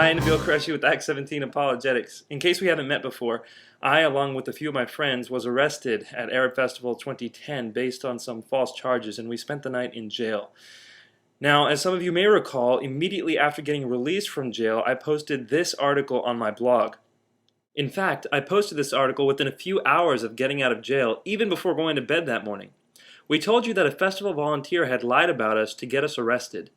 Hi, Nabil Qureshi with Act 17 Apologetics. In case we haven't met before, I, along with a few of my friends, was arrested at Arab Festival 2010 based on some false charges, and we spent the night in jail. Now, as some of you may recall, immediately after getting released from jail, I posted this article on my blog. In fact, I posted this article within a few hours of getting out of jail, even before going to bed that morning. We told you that a festival volunteer had lied about us to get us arrested.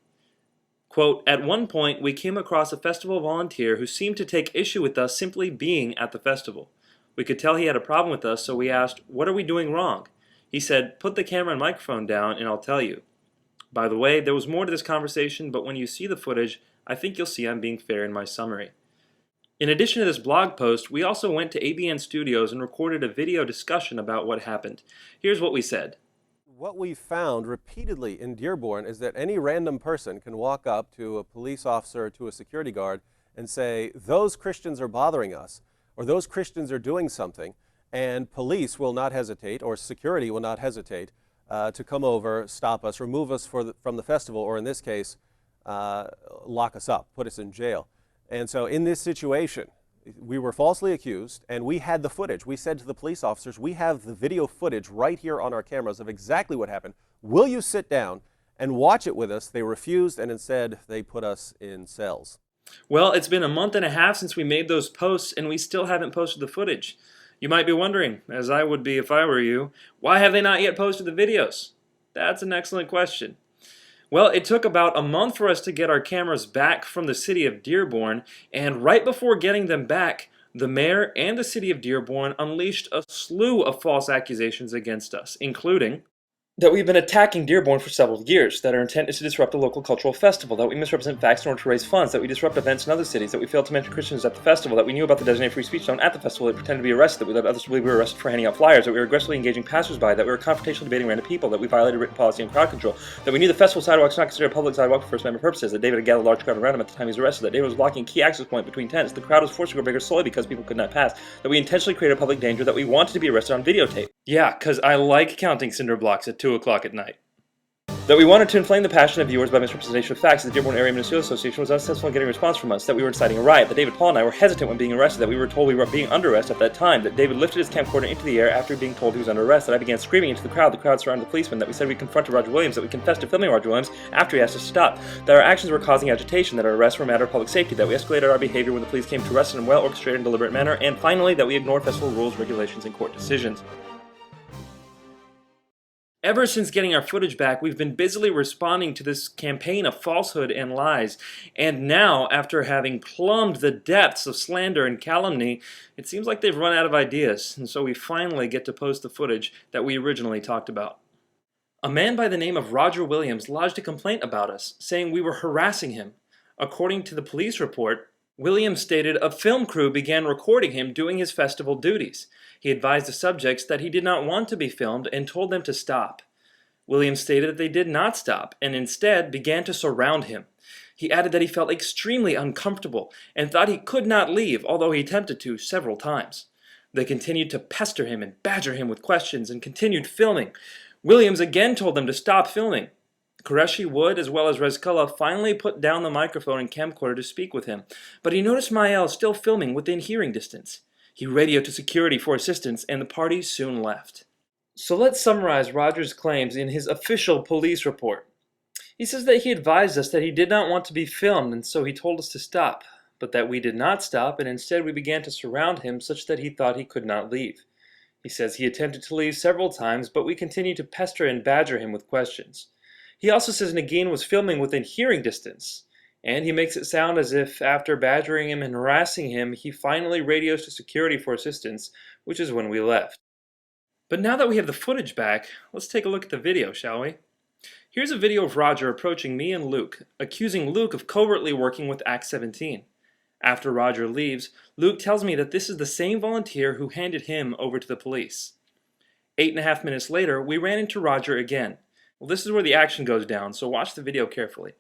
Quote, at one point, we came across a festival volunteer who seemed to take issue with us simply being at the festival. We could tell he had a problem with us, so we asked, what are we doing wrong? He said, put the camera and microphone down and I'll tell you. By the way, there was more to this conversation, but when you see the footage, I think you'll see I'm being fair in my summary. In addition to this blog post, we also went to ABN Studios and recorded a video discussion about what happened. Here's what we said. What we found repeatedly in Dearborn is that any random person can walk up to a police officer or to a security guard and say, those Christians are bothering us, or those Christians are doing something, and police will not hesitate, or security will not hesitate, to come over, stop us, remove us from the festival, or in this case, lock us up, put us in jail. And so in this situation, we were falsely accused, and we had the footage. We said to the police officers, we have the video footage right here on our cameras of exactly what happened. Will you sit down and watch it with us? They refused, and instead they put us in cells. Well, it's been a month and a half since we made those posts, and we still haven't posted the footage. You might be wondering, as I would be if I were you, why have they not yet posted the videos? That's an excellent question. Well, it took about a month for us to get our cameras back from the city of Dearborn, and right before getting them back, the mayor and the city of Dearborn unleashed a slew of false accusations against us, including that we've been attacking Dearborn for several years, that our intent is to disrupt a local cultural festival, that we misrepresent facts in order to raise funds, that we disrupt events in other cities, that we failed to mention Christians at the festival, that we knew about the designated free speech zone at the festival, that we pretended to be arrested, that we led others to believe we were arrested for handing out flyers, that we were aggressively engaging passersby, that we were confrontational debating random people, that we violated written policy and crowd control, that we knew the festival sidewalks not considered a public sidewalk for First Amendment purposes, that David had gathered a large crowd around him at the time he was arrested, that David was blocking a key access point between tents, the crowd was forced to go bigger solely because people could not pass, that we intentionally created a public danger, that we wanted to be arrested on videotape. Yeah, because I like counting cinder blocks at 2 o'clock at night. That we wanted to inflame the passion of viewers by misrepresentation of facts, that the Dearborn Area Ministerial Association was unsuccessful in getting a response from us, that we were inciting a riot, that David, Paul, and I were hesitant when being arrested, that we were told we were being under arrest at that time, that David lifted his camcorder into the air after being told he was under arrest, that I began screaming into the crowd surrounded the policeman, that we said we confronted Roger Williams, that we confessed to filming Roger Williams after he asked us to stop, that our actions were causing agitation, that our arrests were a matter of public safety, that we escalated our behavior when the police came to arrest in a well-orchestrated and deliberate manner, and finally, that we ignored festival rules, regulations, and court decisions. Ever since getting our footage back, we've been busily responding to this campaign of falsehood and lies. And now, after having plumbed the depths of slander and calumny, it seems like they've run out of ideas. And so we finally get to post the footage that we originally talked about. A man by the name of Roger Williams lodged a complaint about us, saying we were harassing him. According to the police report, Williams stated a film crew began recording him doing his festival duties. He advised the subjects that he did not want to be filmed and told them to stop. Williams stated that they did not stop and instead began to surround him. He added that he felt extremely uncomfortable and thought he could not leave, although he attempted to several times. They continued to pester him and badger him with questions and continued filming. Williams again told them to stop filming. Qureshi Wood, as well as Rezkullah, finally put down the microphone and camcorder to speak with him, but he noticed Mael still filming within hearing distance. He radioed to security for assistance, and the party soon left. So let's summarize Roger's claims in his official police report. He says that he advised us that he did not want to be filmed, and so he told us to stop, but that we did not stop, and instead we began to surround him such that he thought he could not leave. He says he attempted to leave several times, but we continued to pester and badger him with questions. He also says Nagin was filming within hearing distance, and he makes it sound as if after badgering him and harassing him, he finally radios to security for assistance, which is when we left. But now that we have the footage back, let's take a look at the video, shall we? Here's a video of Roger approaching me and Luke, accusing Luke of covertly working with Act 17. After Roger leaves, Luke tells me that this is the same volunteer who handed him over to the police. 8.5 minutes later, we ran into Roger again. Well, this is where the action goes down, so watch the video carefully.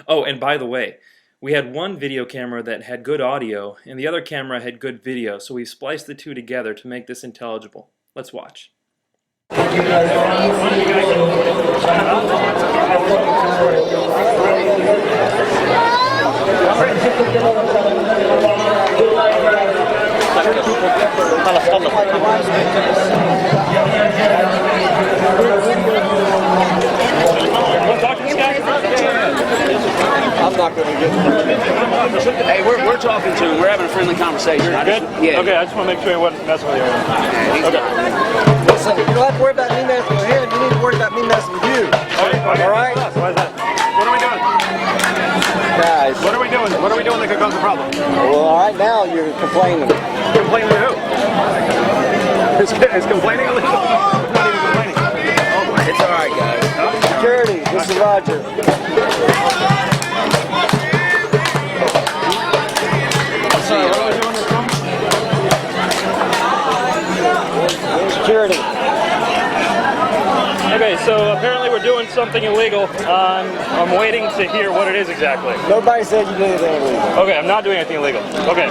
Oh, and by the way, we had one video camera that had good audio, and the other camera had good video, so we spliced the two together to make this intelligible. Let's watch. I'm not going to get. Hey, we're talking to him. We're having a friendly conversation. Good? Yeah. Okay, I just want to make sure he wasn't messing with you. Okay. Listen, you don't have to worry about me messing with him. You need to worry about me messing with you. All right? Why is that? What are we doing? Guys. What are we doing? What are we doing that could cause a problem? Well, all right, now you're complaining. Complaining to who? Is complaining illegal? It's not even complaining. It's all right, guys. Security, this is Roger. Sorry, what are we doing this from? Security. Okay, so apparently we're doing something illegal. I'm waiting to hear what it is exactly. Nobody said you did anything illegal. Okay, I'm not doing anything illegal. Okay.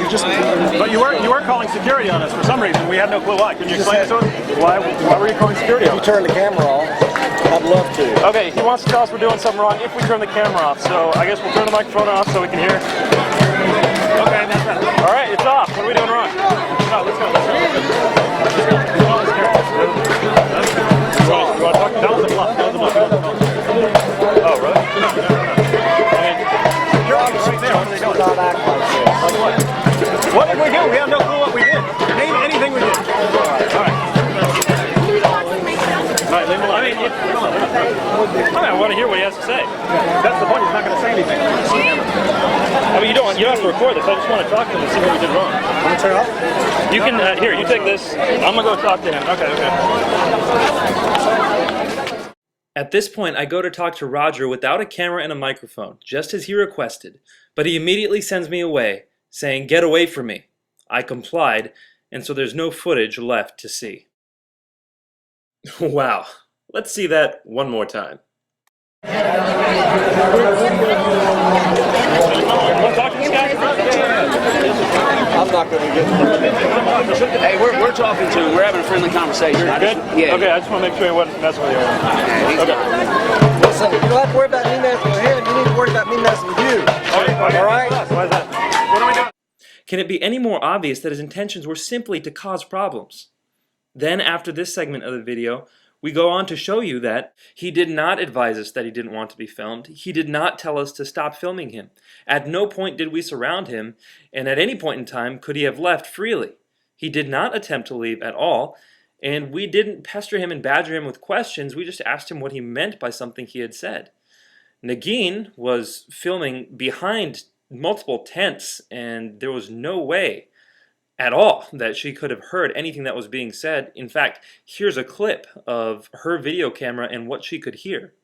But you weren't calling security on us for some reason. We had no clue why. Can you explain it to us? Why were you calling security on You us? turn the camera off. I'd love to. Okay, he wants to tell us we're doing something wrong if we turn the camera off. So I guess we'll turn the microphone off so we can hear. Okay, that's that. All right, it's off. What are we doing wrong? No, let's go. You want to talk? That was a bluff. That was a bluff. Oh, really? Security's right there. What are they doing? Not act like this. Like what? What did we do? We have no clue what we did. Name anything we did. All right. All right, leave him alone. I want to hear what he has to say. That's the point. He's not going to say anything. I mean, you don't have to record this. I just want to talk to him and see what we did wrong. Want to turn it off? You can here. You take this. I'm gonna go talk to him. Okay. At this point, I go to talk to Roger without a camera and a microphone, just as he requested. But he immediately sends me away, saying, "Get away from me." I complied, and so there's no footage left to see. Wow. Let's see that one more time. Want to talk to this guy? I'm not going to get. Hey, we're talking to him. We're having a friendly conversation. Good? Yeah. Okay, I just want to make sure he wasn't messing with you. Okay. Listen, you don't have to worry about me messing with him. You need to worry about me messing with you. All right. Why is that? What are we doing? Can it be any more obvious that his intentions were simply to cause problems? Then, after this segment of the video, we go on to show you that he did not advise us that he didn't want to be filmed. He did not tell us to stop filming him. At no point did we surround him, and at any point in time could he have left freely. He did not attempt to leave at all, and we didn't pester him and badger him with questions. We just asked him what he meant by something he had said. Nagin was filming behind multiple tents, and there was no way at all that she could have heard anything that was being said. In fact, here's a clip of her video camera and what she could hear.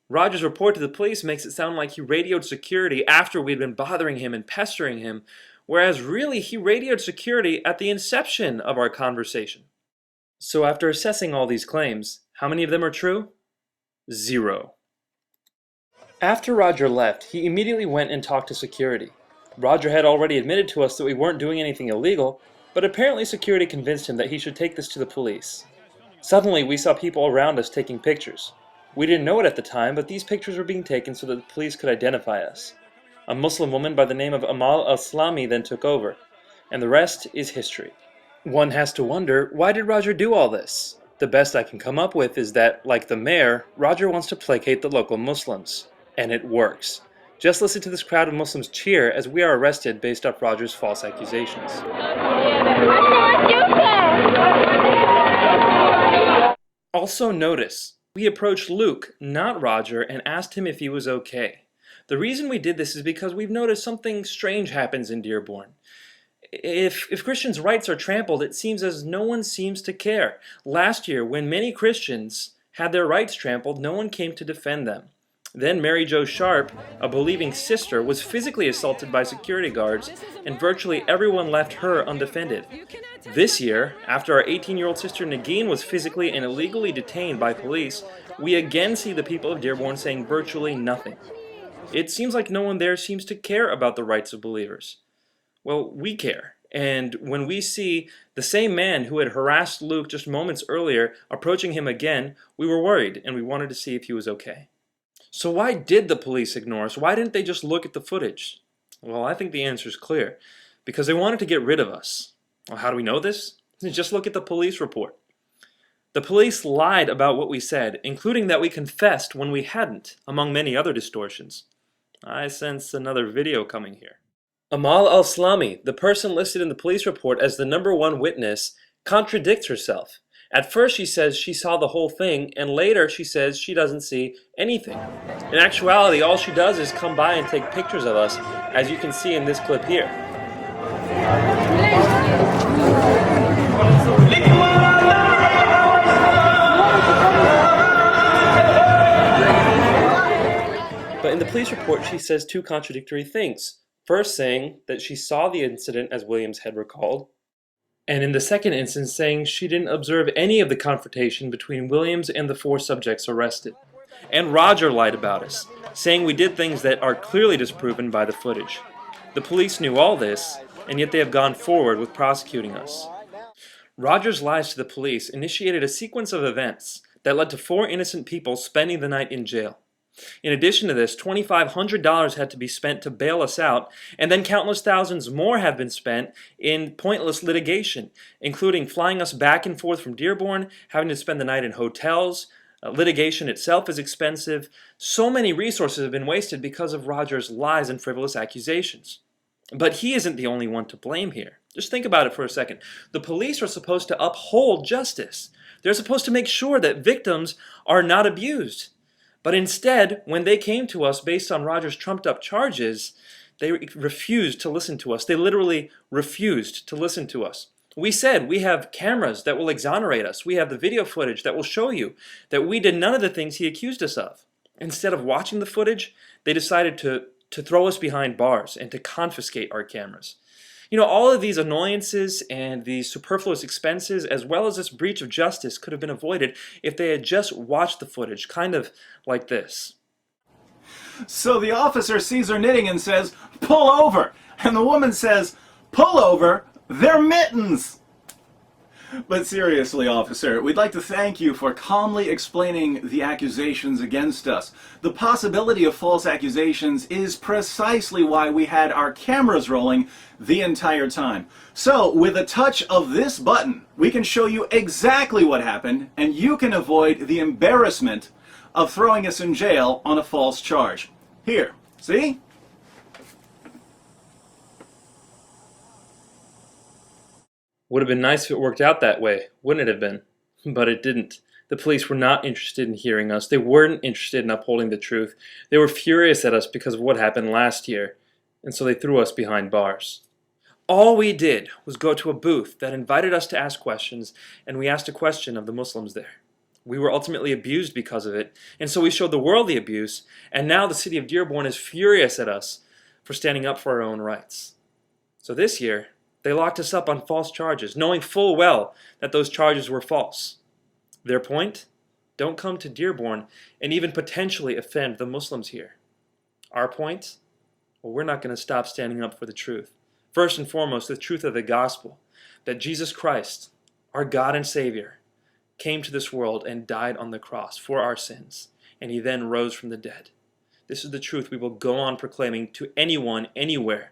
Roger's report to the police makes it sound like he radioed security after we'd been bothering him and pestering him, whereas really he radioed security at the inception of our conversation. So after assessing all these claims, how many of them are true? 0. After Roger left, he immediately went and talked to security. Roger had already admitted to us that we weren't doing anything illegal, but apparently security convinced him that he should take this to the police. Suddenly, we saw people around us taking pictures. We didn't know it at the time, but these pictures were being taken so that the police could identify us. A Muslim woman by the name of Amal al-Islami then took over, and the rest is history. One has to wonder, why did Roger do all this? The best I can come up with is that, like the mayor, Roger wants to placate the local Muslims. And it works. Just listen to this crowd of Muslims cheer as we are arrested based off Roger's false accusations. Also notice, we approached Luke, not Roger, and asked him if he was okay. The reason we did this is because we've noticed something strange happens in Dearborn. If Christians' rights are trampled, it seems as no one seems to care. Last year, when many Christians had their rights trampled, no one came to defend them. Then Mary Jo Sharp, a believing sister, was physically assaulted by security guards, and virtually everyone left her undefended. This year, after our 18-year-old sister Nagin was physically and illegally detained by police, we again see the people of Dearborn saying virtually nothing. It seems like no one there seems to care about the rights of believers. Well, we care. And when we see the same man who had harassed Luke just moments earlier approaching him again, we were worried and we wanted to see if he was okay. So why did the police ignore us? Why didn't they just look at the footage? Well, I think the answer is clear. Because they wanted to get rid of us. Well, how do we know this? Just look at the police report. The police lied about what we said, including that we confessed when we hadn't, among many other distortions. I sense another video coming here. Amal al-Islami, the person listed in the police report as the #1 witness, contradicts herself. At first she says she saw the whole thing, and later she says she doesn't see anything. In actuality, all she does is come by and take pictures of us, as you can see in this clip here. But in the police report, she says two contradictory things. First saying that she saw the incident as Williams had recalled, and in the second instance saying she didn't observe any of the confrontation between Williams and the 4 subjects arrested. And Roger lied about us, saying we did things that are clearly disproven by the footage. The police knew all this, and yet they have gone forward with prosecuting us. Roger's lies to the police initiated a sequence of events that led to 4 innocent people spending the night in jail. In addition to this, $2,500 had to be spent to bail us out, and then countless thousands more have been spent in pointless litigation, including flying us back and forth from Dearborn, having to spend the night in hotels. Litigation itself is expensive. So many resources have been wasted because of Roger's lies and frivolous accusations. But he isn't the only one to blame here. Just think about it for a second. The police are supposed to uphold justice. They're supposed to make sure that victims are not abused. But instead, when they came to us based on Roger's trumped-up charges, they refused to listen to us. They literally refused to listen to us. We said we have cameras that will exonerate us. We have the video footage that will show you that we did none of the things he accused us of. Instead of watching the footage, they decided to throw us behind bars and to confiscate our cameras. You know, all of these annoyances and these superfluous expenses, as well as this breach of justice, could have been avoided if they had just watched the footage, kind of like this. So the officer sees her knitting and says, "Pull over." And the woman says, "Pull over? They're mittens." But seriously, officer, we'd like to thank you for calmly explaining the accusations against us. The possibility of false accusations is precisely why we had our cameras rolling the entire time. So, with a touch of this button, we can show you exactly what happened, and you can avoid the embarrassment of throwing us in jail on a false charge. Here, see? Would have been nice if it worked out that way, wouldn't it have been? But it didn't. The police were not interested in hearing us. They weren't interested in upholding the truth. They were furious at us because of what happened last year, and so they threw us behind bars. All we did was go to a booth that invited us to ask questions, and we asked a question of the Muslims there. We were ultimately abused because of it, and so we showed the world the abuse, and now the city of Dearborn is furious at us for standing up for our own rights. So this year, they locked us up on false charges, knowing full well that those charges were false. Their point? Don't come to Dearborn and even potentially offend the Muslims here. Our point? Well, we're not going to stop standing up for the truth. First and foremost, the truth of the gospel, that Jesus Christ, our God and Savior, came to this world and died on the cross for our sins, and he then rose from the dead. This is the truth we will go on proclaiming to anyone, anywhere,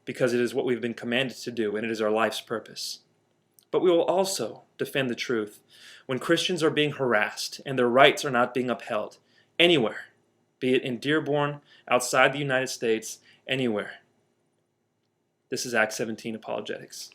because it is what we've been commanded to do, and it is our life's purpose. But we will also defend the truth when Christians are being harassed and their rights are not being upheld, anywhere, be it in Dearborn, outside the United States, anywhere. This is Act 17 Apologetics.